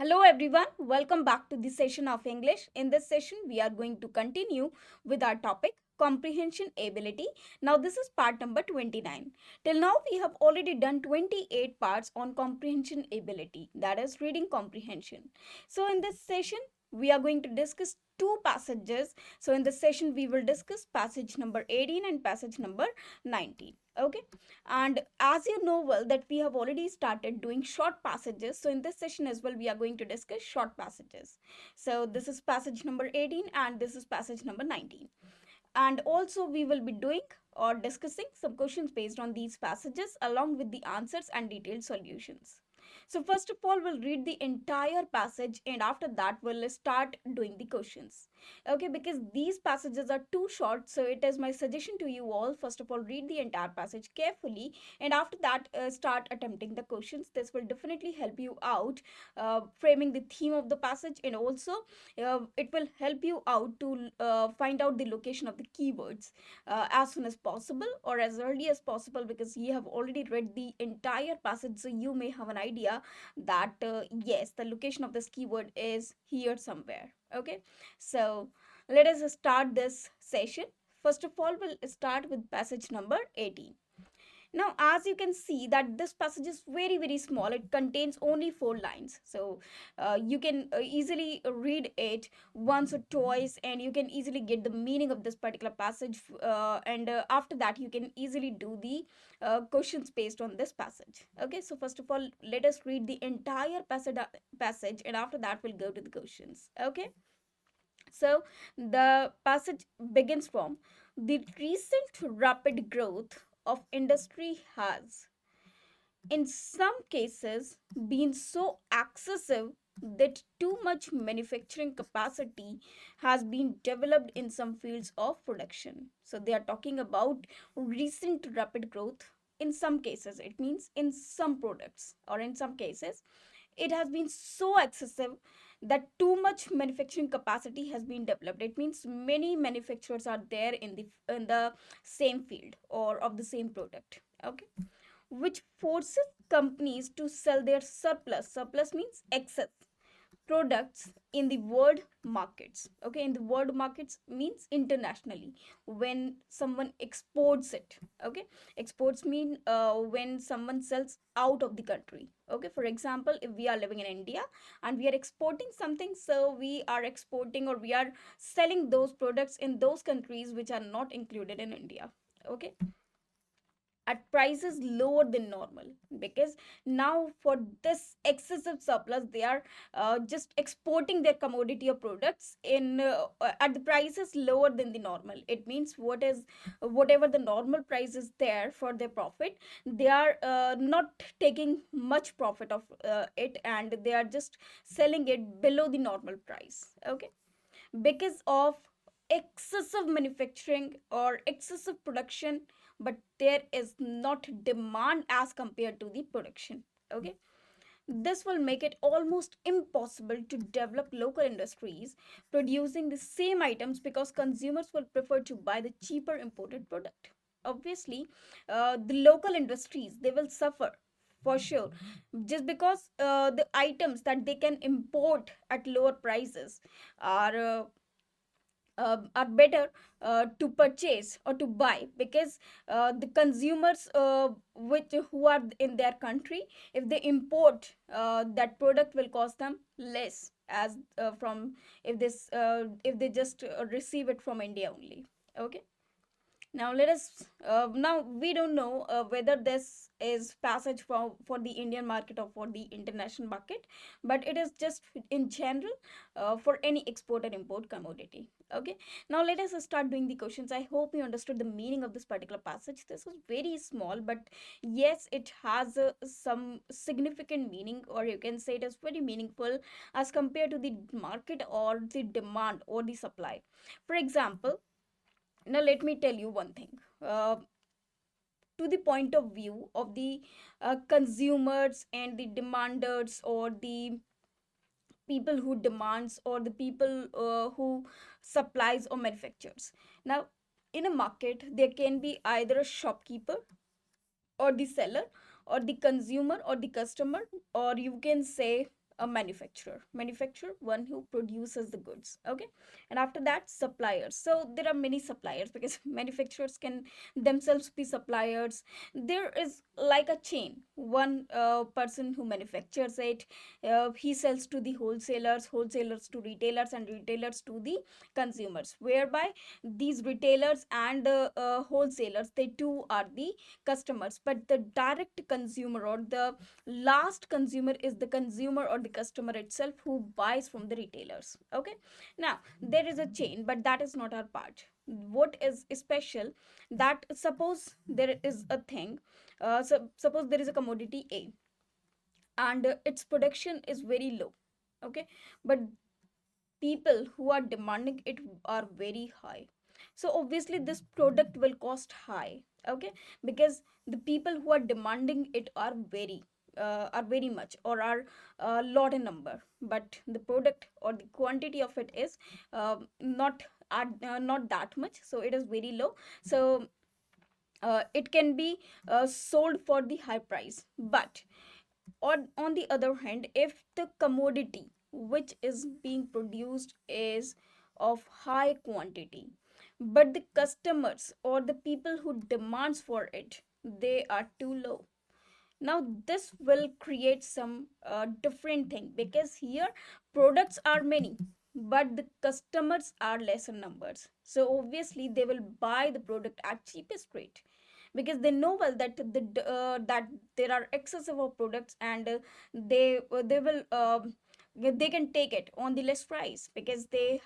Hello everyone, welcome back to this session of English. In this session, we are going to continue with our topic comprehension ability. Now, this is part number 29. Till now, we have already done 28 parts on comprehension ability, that is, reading comprehension. So, in this session, we are going to discuss two passages. So, in this session, we will discuss passage number 18 and passage number 19. Okay, and as you know well that we have already started doing short passages, so in this session as well we are going to discuss short passages. So this is passage number 18 and this is passage number 19, and also we will be doing or discussing some questions based on these passages along with the answers and detailed solutions. So first of all, we'll read the entire passage and after that we'll start doing the questions. Okay, because these passages are too short, so it is my suggestion to you all, first of all, read the entire passage carefully and after that start attempting the questions. This will definitely help you out framing the theme of the passage, and also it will help you out to find out the location of the keywords as soon as possible or as early as possible, because you have already read the entire passage, so you may have an idea that yes, the location of this keyword is here somewhere. Okay, so let us start this session. First of all, we'll start with passage number 18. Now, as you can see that this passage is very small. It contains only 4 lines. So you can easily read it once or twice and you can easily get the meaning of this particular passage. And after that, you can easily do the questions based on this passage. Okay, so first of all, let us read the entire passage and after that, we'll go to the questions. Okay. So the passage begins from the recent rapid growth of industry has, in some cases, been so excessive that too much manufacturing capacity has been developed in some fields of production. So they are talking about recent rapid growth. In some cases, it means in some products, or in some cases it has been so excessive that too much manufacturing capacity has been developed. It means many manufacturers are there in the same field or of the same product. Okay, which forces companies to sell their surplus means excess products in the world markets. Okay, in the world markets means internationally, when someone exports it. Okay, exports mean when someone sells out of the country. Okay, for example, if we are living in India and we are exporting something, so we are exporting or we are selling those products in those countries which are not included in India. Okay, at prices lower than normal, because now for this excessive surplus they are just exporting their commodity or products in at the prices lower than the normal. It means whatever the normal price is there for their profit, they are not taking much profit of it, and they are just selling it below the normal price. Okay, because of excessive manufacturing or excessive production, but there is not demand as compared to the production. Okay, this will make it almost impossible to develop local industries producing the same items, because consumers will prefer to buy the cheaper imported product. Obviously, the local industries, they will suffer for sure, just because the items that they can import at lower prices are better to purchase or to buy, because the consumers which who are in their country, if they import that product will cost them less as from if they just receive it from India only. Okay, now let us now we don't know whether this is passage for the Indian market or for the international market, but it is just in general for any export and import commodity. Okay, now let us start doing the questions. I hope you understood the meaning of this particular passage. This was very small, but yes, it has some significant meaning, or you can say it is very meaningful as compared to the market or the demand or the supply. For example, now let me tell you one thing. To the point of view of the consumers and the demanders, or the people who demands, or the people who supplies or manufactures. Now, in a market, there can be either a shopkeeper or the seller or the consumer or the customer, or you can say a manufacturer, one who produces the goods. Okay, and after that, suppliers. So there are many suppliers because manufacturers can themselves be suppliers. There is like a chain. One person who manufactures it, he sells to the wholesalers to retailers, and retailers to the consumers, whereby these retailers and wholesalers, they too are the customers, but the direct consumer or the last consumer is the consumer or the customer itself who buys from the retailers. Okay, now there is a chain, but that is not our part. What is special, that suppose there is a thing, suppose there is a commodity A, and its production is very low. Okay, but people who are demanding it are very high, so obviously this product will cost high. Okay, because the people who are demanding it are very much, or are a lot in number, but the product or the quantity of it is not that much, so it is very low. So it can be sold for the high price. But on the other hand, if the commodity which is being produced is of high quantity, but the customers or the people who demands for it, they are too low, now this will create some different thing, because here products are many, but the customers are less in numbers, so obviously they will buy the product at cheapest rate, because they know well that that there are excessive of products, and they will they can take it on the less price, because they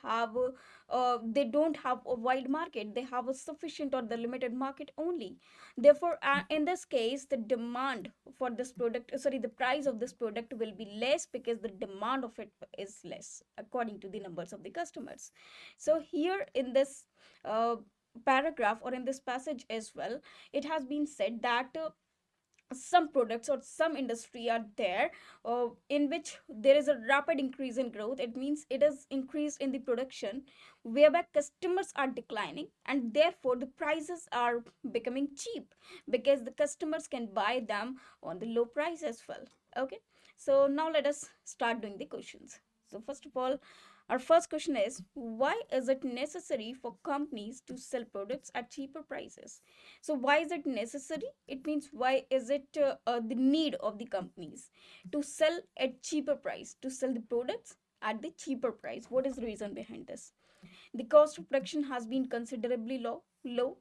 don't have a wide market, they have a sufficient or the limited market only. Therefore, in this case, the demand for this product, sorry, the price of this product will be less, because the demand of it is less according to the numbers of the customers. So here in this paragraph, or in this passage as well, it has been said that some products or some industry are there in which there is a rapid increase in growth. It means it is increased in the production, whereby customers are declining, and therefore the prices are becoming cheap, because the customers can buy them on the low price as well. Okay, so now let us start doing the questions. So first of all, our first question is, why is it necessary for companies to sell products at cheaper prices? So why is it necessary? It means, why is it the need of the companies to sell at cheaper price, to sell the products at the cheaper price? What is the reason behind this? The cost of production has been considerably low.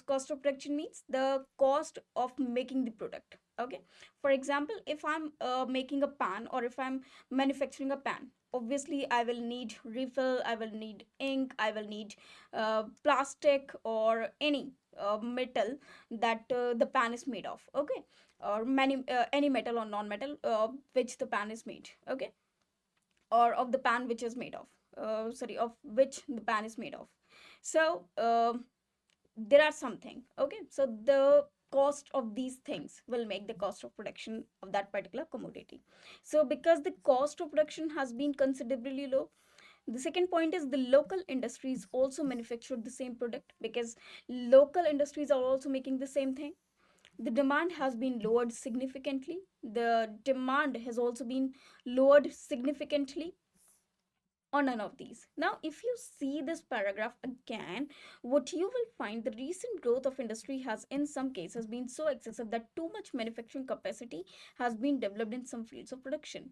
Cost of production means the cost of making the product. Okay, for example, if I'm making a pan, or if I'm manufacturing a pan, obviously I will need refill, I will need ink, I will need plastic, or any metal that the pan is made of. Okay, or many any metal or non-metal which the pan is made. Okay, or of the pan which is made of, sorry, of which the pan is made of. So there are something. Okay, so the cost of these things will make the cost of production of that particular commodity. So because the cost of production has been considerably low, the second point is the local industries also manufacture the same product, because local industries are also making the same thing. The demand has been lowered significantly. The demand has also been lowered significantly, or none of these. Now, if you see this paragraph again, what you will find, the recent growth of industry has in some cases been so excessive that too much manufacturing capacity has been developed in some fields of production.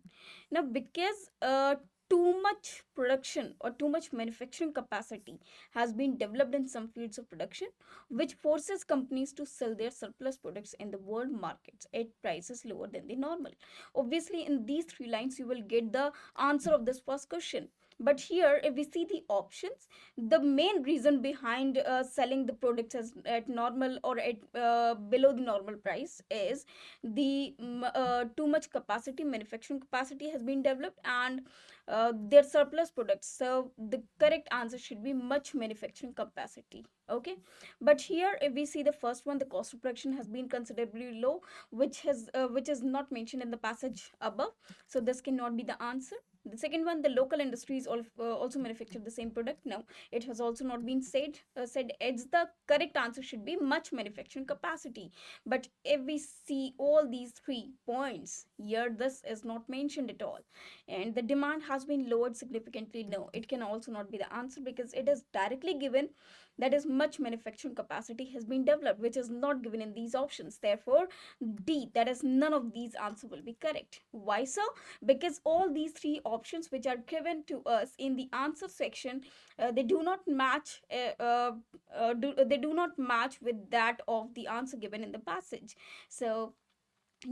Now, because too much production or too much manufacturing capacity has been developed in some fields of production, which forces companies to sell their surplus products in the world markets at prices lower than the normal. Obviously, in these three lines, you will get the answer of this first question. But here, if we see the options, the main reason behind selling the products at normal, or at below the normal price, is the too much capacity, manufacturing capacity has been developed, and their surplus products. So the correct answer should be much manufacturing capacity. Okay, but here if we see the first one, the cost of production has been considerably low, which is not mentioned in the passage above, so this cannot be the answer. The second one, the local industries also manufacture the same product. No, it has also not been said. It's the correct answer should be much manufacturing capacity. But if we see all these 3 points here, this is not mentioned at all. And the demand has been lowered significantly. No, it can also not be the answer, because it is directly given, that is much manufacturing capacity has been developed, which is not given in these options. Therefore, D, that is none of these answer will be correct. Why so? Because all these 3 options which are given to us in the answer section, they do not match. They do not match with that of the answer given in the passage. So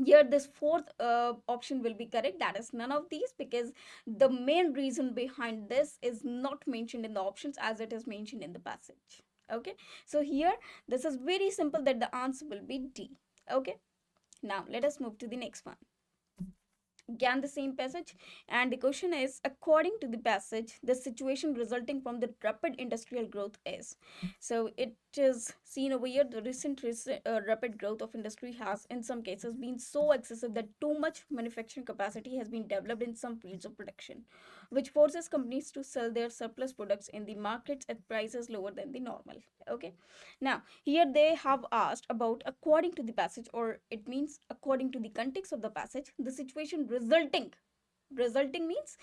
here this fourth option will be correct, that is none of these, because the main reason behind this is not mentioned in the options as it is mentioned in the passage. Okay, so here this is very simple, that the answer will be D. Okay, now let us move to the next one. Again the same passage, and the question is, according to the passage, the situation resulting from the rapid industrial growth is. So it is seen over here, the recent rapid growth of industry has in some cases been so excessive that too much manufacturing capacity has been developed in some fields of production, which forces companies to sell their surplus products in the markets at prices lower than the normal. Okay, now here they have asked about according to the passage, or it means according to the context of the passage, the situation resulting means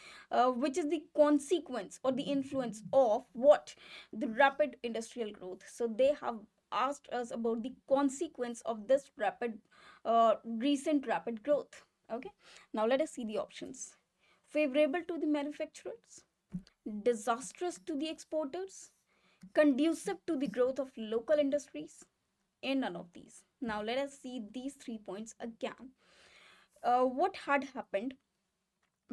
which is the consequence or the influence of what, the rapid industrial growth. So they have asked us about the consequence of this recent rapid growth. Okay, now let us see the options. Favorable to the manufacturers, disastrous to the exporters, conducive to the growth of local industries, and none of these. Now let us see these 3 points again. What had happened,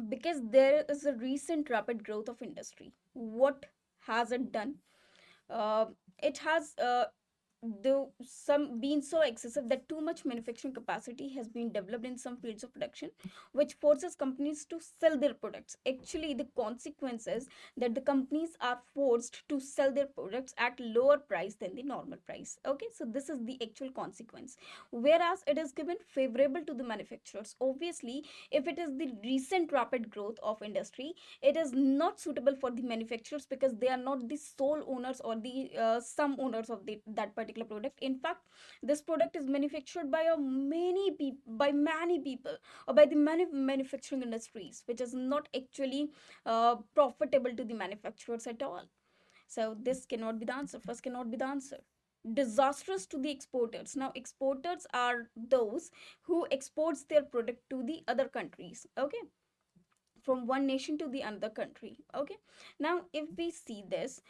because there is a recent rapid growth of industry, what has it done? uh, it has the some been so excessive that too much manufacturing capacity has been developed in some fields of production, which forces companies to sell their products. Actually, the consequence is that the companies are forced to sell their products at lower price than the normal price. Okay, so this is the actual consequence. Whereas it is given favorable to the manufacturers. Obviously, if it is the recent rapid growth of industry, it is not suitable for the manufacturers, because they are not the sole owners or the some owners of that particular product. In fact, this product is manufactured by many people, or by the many manufacturing industries, which is not actually profitable to the manufacturers at all. So this cannot be the answer. First cannot be the answer. Disastrous to the exporters. Now exporters are those who exports their product to the other countries. Okay, from one nation to the another country. Okay, now if we see this,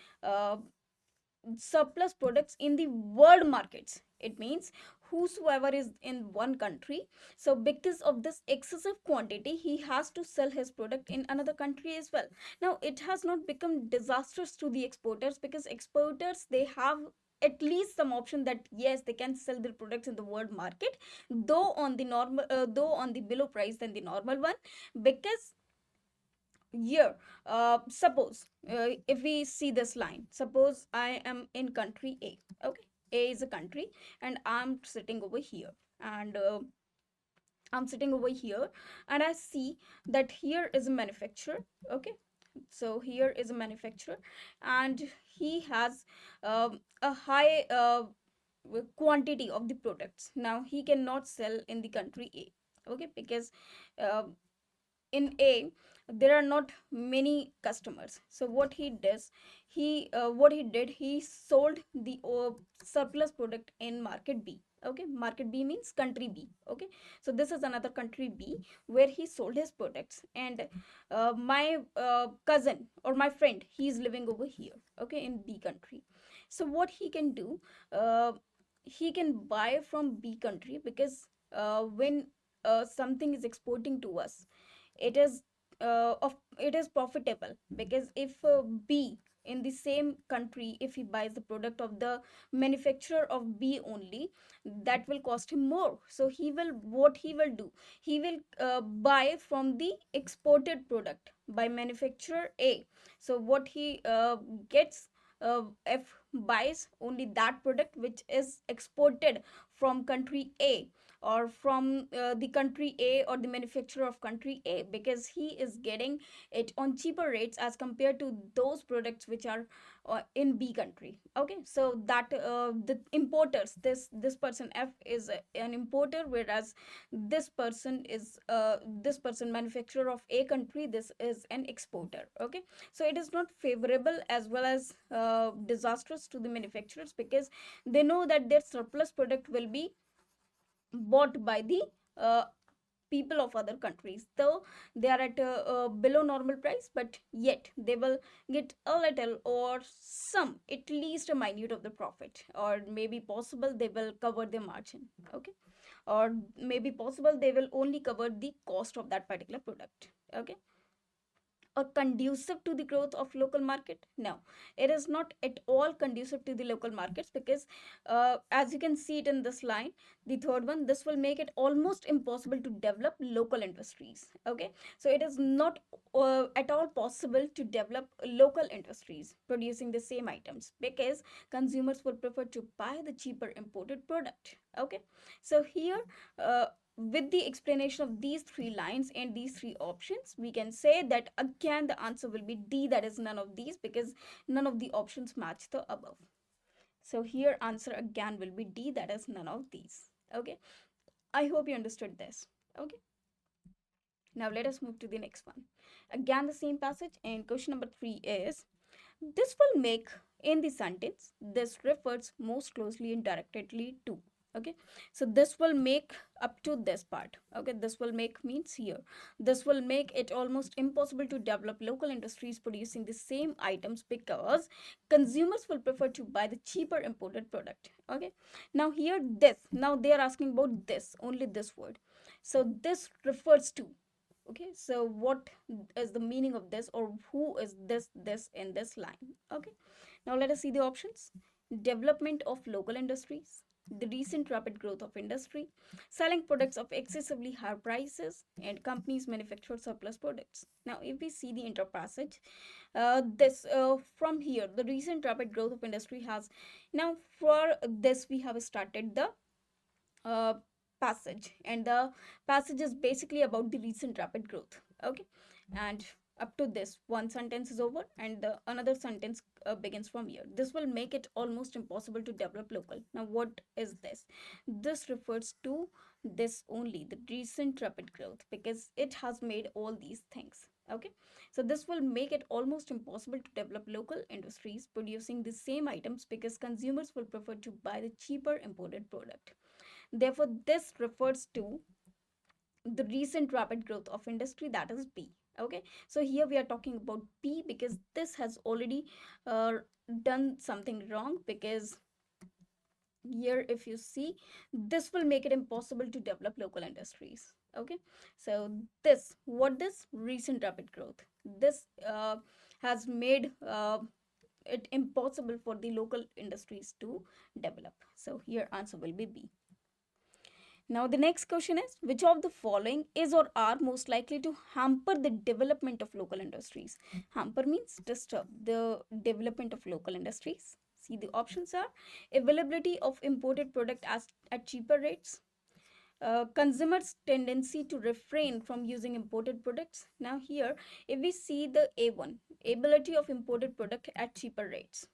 surplus products in the world markets, it means whosoever is in one country, so because of this excessive quantity, he has to sell his product in another country as well. Now it has not become disastrous to the exporters, because exporters, they have at least some option that yes, they can sell their products in the world market, though on the below price than the normal one. Because here, suppose if we see this line, suppose I am in country A. Okay, A is a country, and I'm sitting over here, and I see that here is a manufacturer. Okay, so here is a manufacturer, and he has a high quantity of the products. Now he cannot sell in the country A. Okay, because uh, in A there are not many customers. So what he did, he sold the surplus product in market B. Okay, market B means country B. Okay, so this is another country B where he sold his products, and my cousin or my friend, he is living over here, okay, in B country. So what he can do, uh, he can buy from B country, because when something is exporting to us, it is it is profitable. Because if B in the same country, if he buys the product of the manufacturer of B only, that will cost him more. So he will do, he will buy from the exported product by manufacturer A. So what he gets, if buys only that product which is exported from country A, or from the country A, or the manufacturer of country A, because he is getting it on cheaper rates as compared to those products which are in B country. Okay, so that the importers, this person F is an importer, whereas this person manufacturer of A country, this is an exporter. Okay, so it is not favorable as well as disastrous to the manufacturers, because they know that their surplus product will be bought by the uh, people of other countries, though they are at a below normal price, but yet they will get a little or some, at least a minute of the profit, or maybe possible they will cover the margin. Okay, or maybe possible they will only cover the cost of that particular product. Okay, or conducive to the growth of local market? No, it is not at all conducive to the local markets, because as you can see it in this line, the third one, this will make it almost impossible to develop local industries. Okay, so it is not at all possible to develop local industries producing the same items, because consumers will prefer to buy the cheaper imported product. Okay, so here with the explanation of these three lines and these three options, we can say that again the answer will be D, that is none of these, because none of the options match the above. So here answer again will be D, that is none of these. Okay, I hope you understood this. Okay, now let us move to the next one. Again the same passage, and question number 3 is, this will make in the sentence, this refers most closely and directly to. Okay, so this will make up to this part. Okay, this will make means here, this will make it almost impossible to develop local industries producing the same items, because consumers will prefer to buy the cheaper imported product. Okay, now here this, now they are asking about this, only this word. So this refers to. Okay, so what is the meaning of this, or who is this in this line? Okay, now let us see the options. Development of local industries, the recent rapid growth of industry, selling products of excessively higher prices, and companies manufacture surplus products. Now if we see the inter passage, this from here, the recent rapid growth of industry has, now for this we have started the uh, passage, and the passage is basically about the recent rapid growth. Okay, and up to this one sentence is over, and the another sentence begins from here. This will make it almost impossible to develop local. Now what is this? This refers to this only, the recent rapid growth, because it has made all these things. Okay, so this will make it almost impossible to develop local industries producing the same items, because consumers will prefer to buy the cheaper imported product. Therefore, this refers to the recent rapid growth of industry, that is B. Okay, so here we are talking about B, because this has already uh, done something wrong, because here if you see, this will make it impossible to develop local industries. Okay, so this, what this recent rapid growth, this has made it impossible for the local industries to develop. So here answer will be B. Now the next question is, which of the following is or are most likely to hamper the development of local industries? Hamper means disturb the development of local industries. See, the options are availability of imported product at cheaper rates, consumers' tendency to refrain from using imported products. Now here, if we see the A1, ability of imported product at cheaper rates,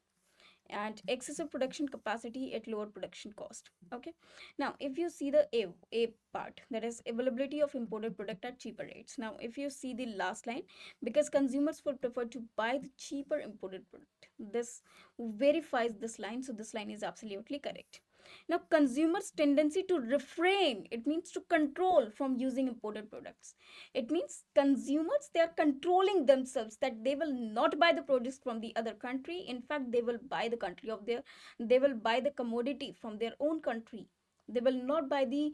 and excessive production capacity at lower production cost. Okay, now if you see the a part, that is availability of imported product at cheaper rates. Now if you see the last line, because consumers would prefer to buy the cheaper imported product, this verifies this line, so this line is absolutely correct. Now consumers tendency to refrain, it means to control from using imported products. It means consumers, they are controlling themselves, that they will not buy the produce from the other country. In fact, they will buy the country of their, they will buy the commodity from their own country. They will not buy the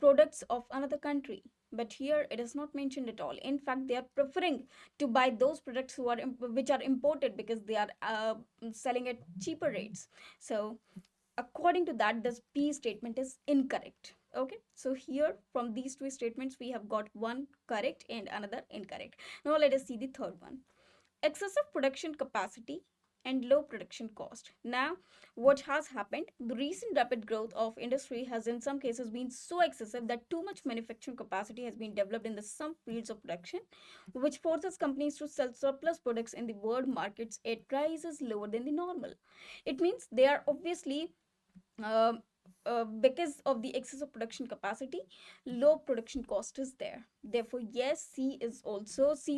products of another country. But here it is not mentioned at all. In fact, they are preferring to buy those products who are which are imported, because they are selling at cheaper rates. So according to that, this B statement is incorrect. Okay, so here from these two statements we have got one correct and another incorrect. Now let us see the third one. Excessive production capacity and low production cost. Now, what has happened? The recent rapid growth of industry has in some cases been so excessive that too much manufacturing capacity has been developed in the some fields of production, which forces companies to sell surplus products in the world markets at prices lower than the normal. It means they are obviously um, because of the excess of production capacity, low production cost is there. Therefore, yes, C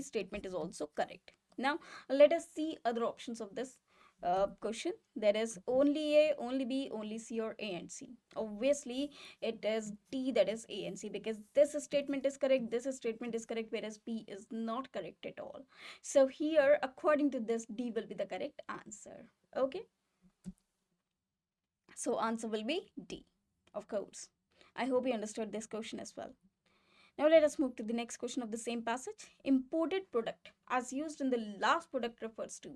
statement is also correct. Now, let us see other options of this question. There is only A, only B, only C, or A and C. Obviously, it is D, that is A and C, because this statement is correct, this statement is correct, whereas B is not correct at all. So here, according to this, D will be the correct answer. Okay. So answer will be D, of course. I hope you understood this question as well. Now let us move to the next question of the same passage. Imported product as used in the last product refers to.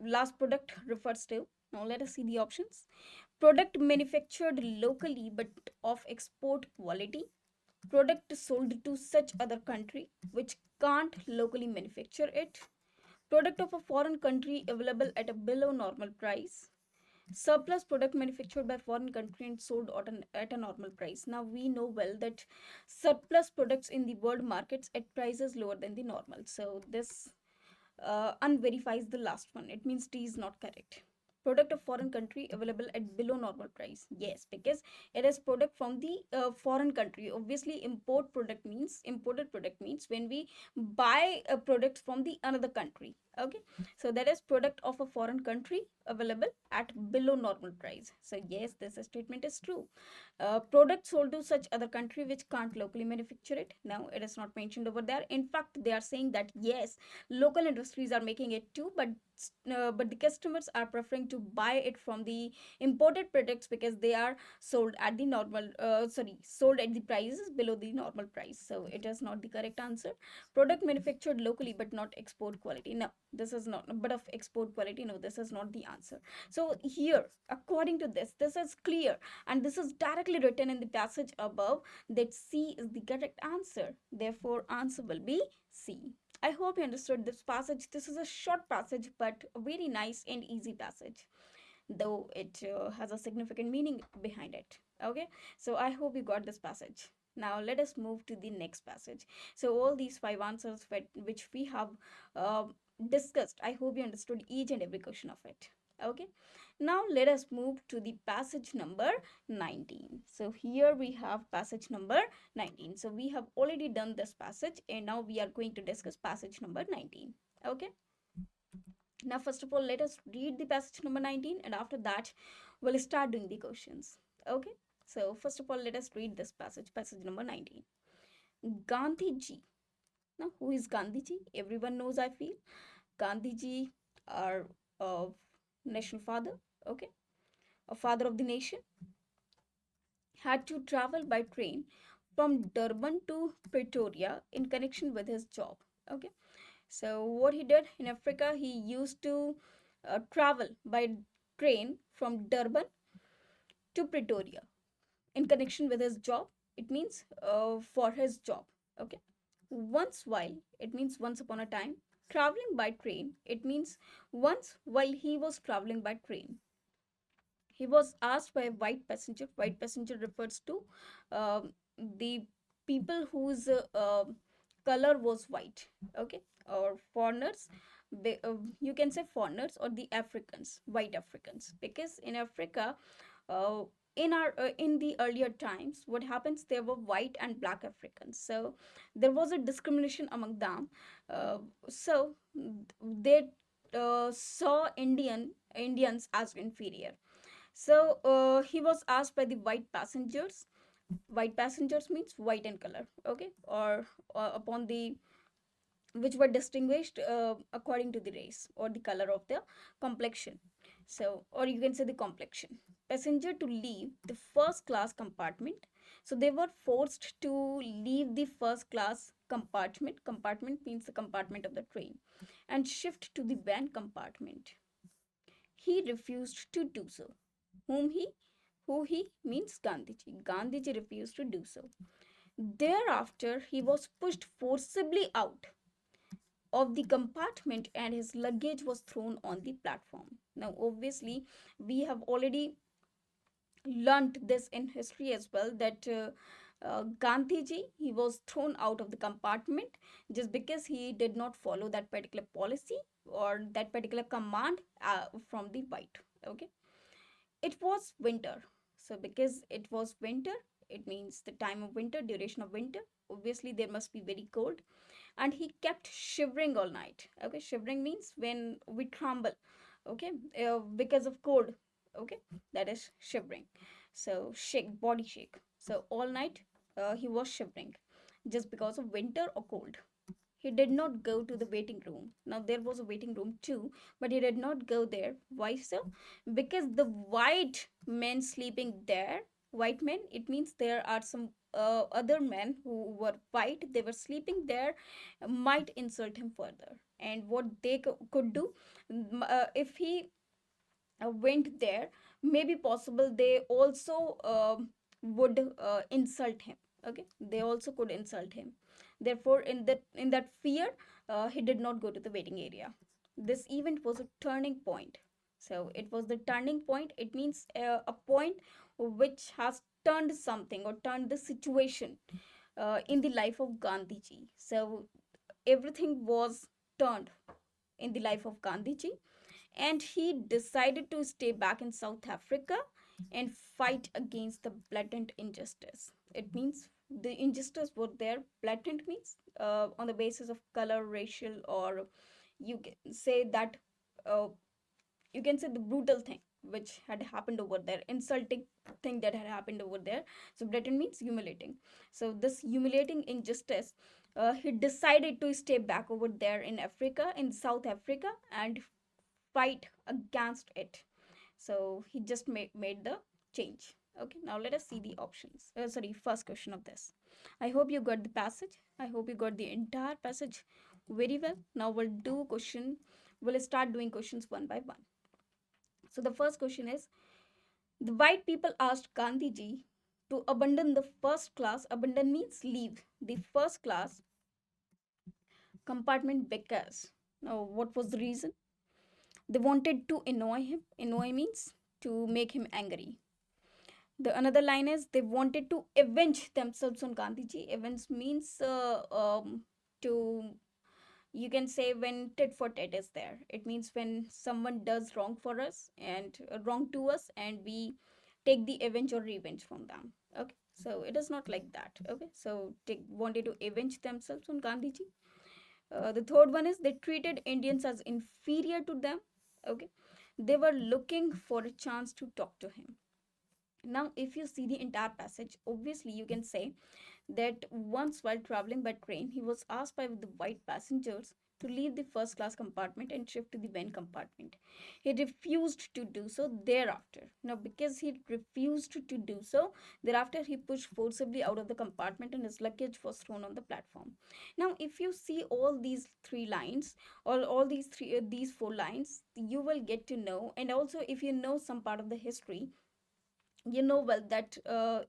Last product refers to. Now let us see the options. Product manufactured locally but of export quality. Product sold to such other country which can't locally manufacture it. Product of a foreign country available at a below normal price. Surplus product manufactured by foreign country and sold at a normal price. Now we know well that surplus products in the world markets at prices lower than the normal. So this unverifies the last one. It means D is not correct. Product of foreign country available at below normal price. Yes, because it is product from the foreign country. Obviously, imported product means when we buy a product from the another country. Okay, so that is product of a foreign country available at below normal price. So yes, this statement is true. Product sold to such other country which can't locally manufacture it. Now it is not mentioned over there. In fact, they are saying that yes, local industries are making it too, but the customers are preferring to buy it from the imported products because they are sold at the sold at the prices below the normal price. So it is not the correct answer. Product manufactured locally but not export quality. No, this is not, but of export quality. No, this is not the answer. So here, according to this is clear, and this is directly written in the passage above that C is the correct answer. Therefore, answer will be C. I hope you understood this passage. This is a short passage, but a very nice and easy passage, though it has a significant meaning behind it. Okay, so I hope you got this passage. Now let us move to the next passage. So all these five answers which we have uh, discussed, I hope you understood each and every question of it. Okay, now let us move to the passage number 19. So here we have passage number 19. So we have already done this passage, and now we are going to discuss passage number 19. Okay, now first of all, let us read the passage number 19, and after that we'll start doing the questions. Okay, so first of all, let us read this passage number 19. Gandhi ji. Now who is Gandhi ji? Everyone knows, I feel. Gandhi ji, our national father. Okay, a father of the nation, had to travel by train from Durban to Pretoria in connection with his job. Okay, so what he did in Africa, he used to travel by train from Durban to Pretoria in connection with his job. It means for his job. Okay, once while, it means once upon a time. Traveling by train, it means once while he was traveling by train, he was asked by a white passenger. White passenger refers to the people whose color was white. Okay, or foreigners. You can say foreigners or the Africans, white Africans, because in Africa, uh, in the earlier times, what happens, there were white and black Africans, so there was a discrimination among them. So they saw Indians as inferior. So he was asked by the white passengers. White passengers means white in color, okay, or upon the which were distinguished according to the race or the color of their complexion. So, or you can say the complexion. Passenger to leave the first class compartment. So they were forced to leave the first class compartment. Compartment means the compartment of the train, and shift to the van compartment. He refused to do so. Whom he? Who he? Means Gandhiji. Gandhiji refused to do so. Thereafter, he was pushed forcibly out. of the compartment and his luggage was thrown on the platform. Now, obviously, we have already learnt this in history as well, that Gandhiji, he was thrown out of the compartment just because he did not follow that particular policy or that particular command from the white. Okay, it was winter. So because it was winter, it means the time of winter, duration of winter. Obviously, there must be very cold, and he kept shivering all night. Okay, shivering means when we tremble. Okay, because of cold. Okay, that is shivering. So shake, body shake. So all night he was shivering just because of winter or cold. He did not go to the waiting room. Now there was a waiting room too, but he did not go there. Why so? Because the white men sleeping there, white men, it means there are some other men who were white, they were sleeping there, might insult him further. And what they could do, if he went there, maybe possible they also would insult him. Okay, they also could insult him. Therefore, in that fear, he did not go to the waiting area. This event was a turning point. So it was the turning point. It means a point which has turned something or turned the situation in the life of Gandhiji. So everything was turned in the life of Gandhiji, and he decided to stay back in South Africa and fight against the blatant injustice. It means the injustice were there. Blatant means on the basis of color, racial, or you can say that uh, you can say the brutal thing which had happened over there, insulting thing that had happened over there. So blatant means humiliating. So this humiliating injustice, he decided to stay back over there in Africa, in South Africa, and fight against it. So he just made the change. Okay, now let us see the options. Sorry, first question of this. I hope you got the passage. I hope you got the entire passage very well. Now we'll start doing questions one by one. So the first question is, the white people asked Gandhiji to abandon the first class, abandon means leave, the first class compartment because. Now, what was the reason? They wanted to annoy him. Annoy means to make him angry. The another line is they wanted to avenge themselves on Gandhiji. Avenge means to, you can say, when tit for tat is there. It means when someone does wrong for us and wrong to us, and we take the avenge or revenge from them. Okay, so it is not like that. Okay, so they wanted to avenge themselves on Gandhiji. The third one is they treated Indians as inferior to them. Okay, they were looking for a chance to talk to him. Now, if you see the entire passage, obviously you can say that once while traveling by train, he was asked by the white passengers to leave the first class compartment and shift to the main compartment. He refused to do so thereafter. Now, because he refused to do so, thereafter he pushed forcibly out of the compartment and his luggage was thrown on the platform. Now, if you see all these three lines, all these four lines, you will get to know, and also if you know some part of the history, you know well that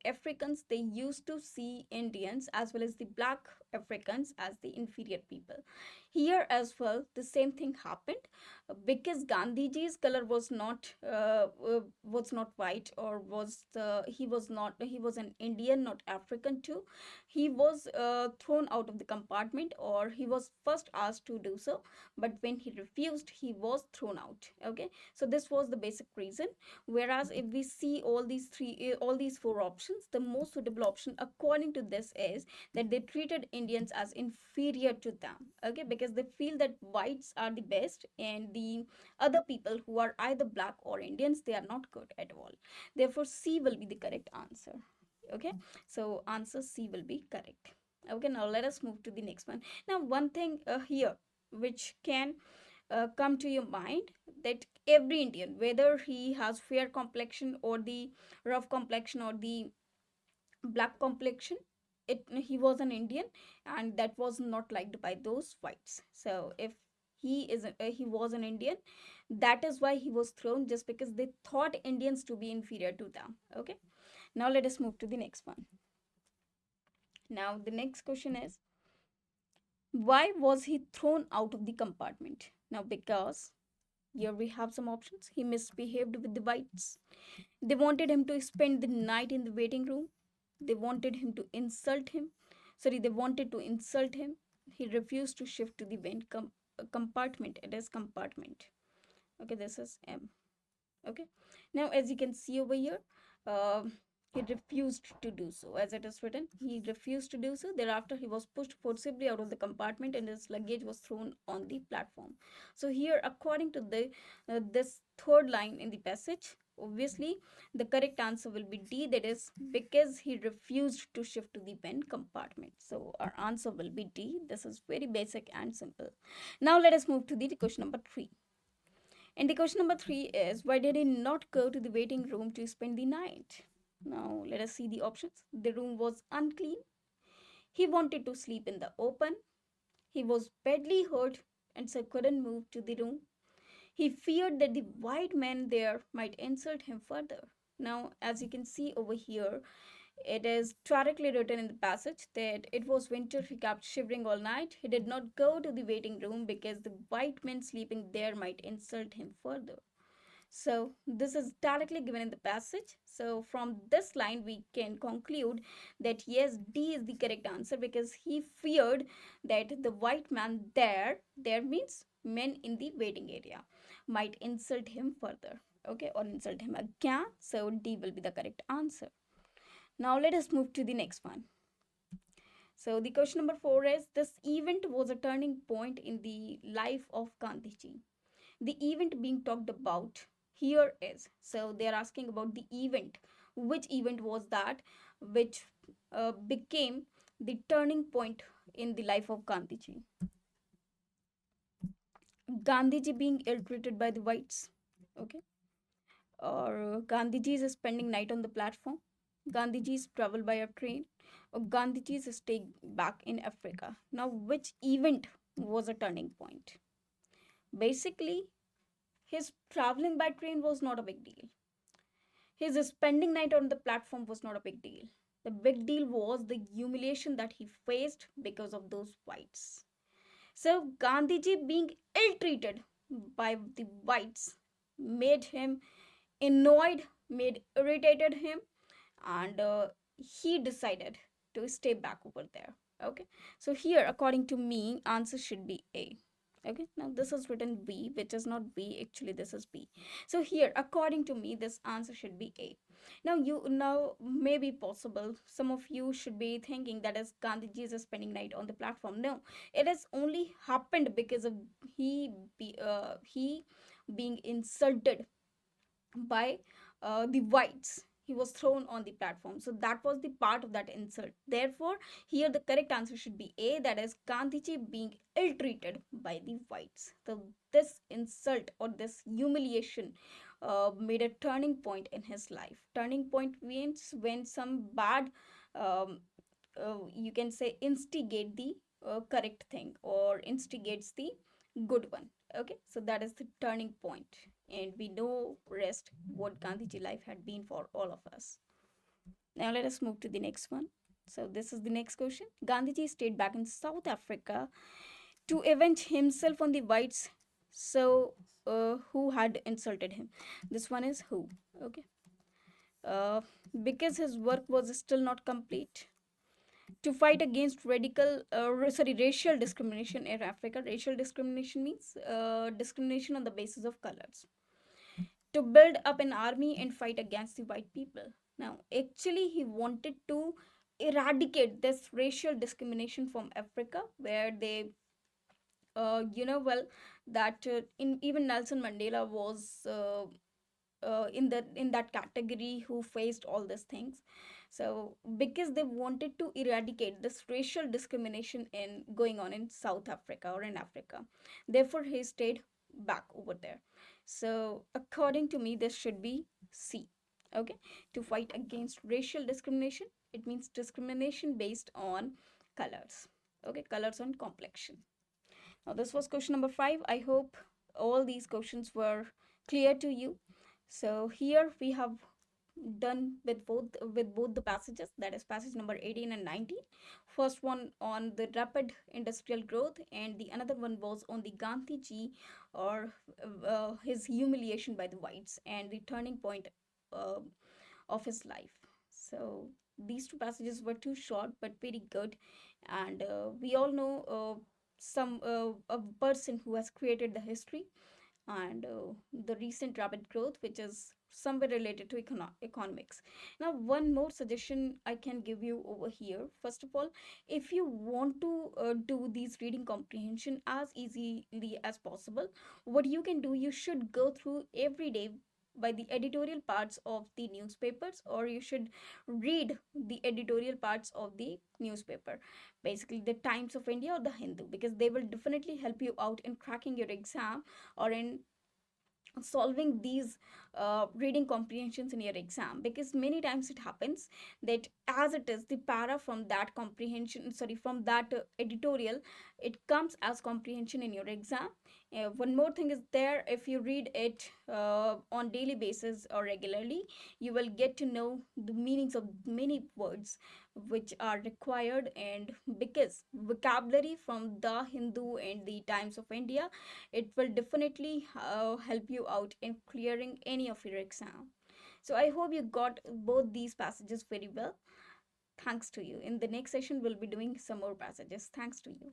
Africans, they used to see Indians as well as the black Africans as the inferior people. Here as well the same thing happened, because Gandhiji's color was not white, or he was an Indian, not African too. He was thrown out of the compartment, or he was first asked to do so, but when he refused, he was thrown out. Okay, so this was the basic reason. Whereas if we see all these four options, the most suitable option according to this is that they treated Indians as inferior to them. Okay, because they feel that whites are the best, and the other people who are either black or Indians, they are not good at all. Therefore, C will be the correct answer. Okay, so answer C will be correct. Okay, now let us move to the next one. Now, one thing here which can come to your mind, that every Indian, whether he has fair complexion or the rough complexion or the black complexion, he was an Indian, and that was not liked by those whites. So if he was an Indian, that is why he was thrown, just because they thought Indians to be inferior to them. Okay, now let us move to the next one. Now the next question is, Why was he thrown out of the compartment? Now, because here we have some options. He misbehaved with the whites. They wanted him to spend the night in the waiting room. They wanted him to insult him. Sorry, they wanted to insult him. He refused to shift to the compartment. It is compartment. Okay, this is M. Okay, now as you can see over here, uh, he refused to do so. As it is written, he refused to do so. Thereafter, he was pushed forcibly out of the compartment and his luggage was thrown on the platform. So here, according to the this third line in the passage, obviously the correct answer will be D, that is because he refused to shift to the pen compartment. So our answer will be D. This is very basic and simple. Now let us move to the question number 3. And the question number 3 is, why did he not go to the waiting room to spend the night? Now, let us see the options. The room was unclean. He wanted to sleep in the open. He was badly hurt and so couldn't move to the room. He feared that the white man there might insult him further. Now, as you can see over here, it is directly written in the passage that it was winter, he kept shivering all night. He did not go to the waiting room because the white men sleeping there might insult him further. So this is directly given in the passage. So from this line we can conclude that yes, D is the correct answer because he feared that the white man there means men in the waiting area, might insult him further. Okay, or insult him again. So D will be the correct answer. Now let us move to the next one. So the question number 4 is, this event was a turning point in the life of Gandhiji. The event being talked about here is, so they are asking about the event. Which event was that which became the turning point in the life of Gandhiji? Gandhiji being ill-treated by the whites, okay? Or Gandhiji's spending night on the platform, Gandhiji's travel by a train, or Gandhiji's stay back in Africa. Now, which event was a turning point? Basically, his traveling by train was not a big deal. His spending night on the platform was not a big deal. The big deal was the humiliation that he faced because of those whites. So, Gandhiji being ill treated by the whites made him annoyed, made irritated him, and he decided to stay back over there. Okay, so here according to me answer should be A. Okay, now this is written B, which is not B, actually this is B. So here according to me this answer should be A. Now may be possible some of you should be thinking that is Gandhiji is spending night on the platform. No, it has only happened because of he being insulted by the whites. He was thrown on the platform, so that was the part of that insult. Therefore here the correct answer should be A, that is Gandhiji being ill treated by the whites. So this insult or this humiliation made a turning point in his life. Turning point means when some bad um, you can say instigate the correct thing or instigates the good one. Okay, so that is the turning point, and we know rest what Gandhiji life had been for all of us. Now let us move to the next one. So this is the next question. Gandhiji stayed back in South Africa to avenge himself on the whites, so who had insulted him. This one is who. Okay, uh, because his work was still not complete, to fight against racial discrimination in Africa. Racial discrimination means discrimination on the basis of colors. To build up an army and fight against the white people. Now, actually, he wanted to eradicate this racial discrimination from Africa, where they, well, that in even Nelson Mandela was in that category who faced all these things. So because they wanted to eradicate this racial discrimination in going on in South Africa or in Africa, therefore he stayed back over there. So according to me this should be C. Okay, to fight against racial discrimination, it means discrimination based on colors. Okay, colors on complexion. Now this was question number 5. I hope all these questions were clear to you. So here we have done with both the passages, that is passage number 18 and 19. First one on the rapid industrial growth, and the another one was on the Gandhiji, or his humiliation by the whites and the turning point uh, of his life. So these two passages were too short but very good, and we all know some a person who has created the history, and the recent rapid growth, which is somewhere related to economics. Now, one more suggestion I can give you over here. First of all, if you want to do these reading comprehension as easily as possible, what you can do, you should go through every day by the editorial parts of the newspapers, or you should read the editorial parts of the newspaper, basically the Times of India or the Hindu, because they will definitely help you out in cracking your exam, or in solving these reading comprehensions in your exam. Because many times it happens that as it is the para from that comprehension, sorry, from that editorial, it comes as comprehension in your exam. One more thing is there, if you read it on daily basis or regularly, you will get to know the meanings of many words which are required. And because vocabulary from the Hindu and the Times of India, it will definitely help you out in clearing any of your exam. So I hope you got both these passages very well. Thanks to you. In the next session, we'll be doing some more passages. Thanks to you.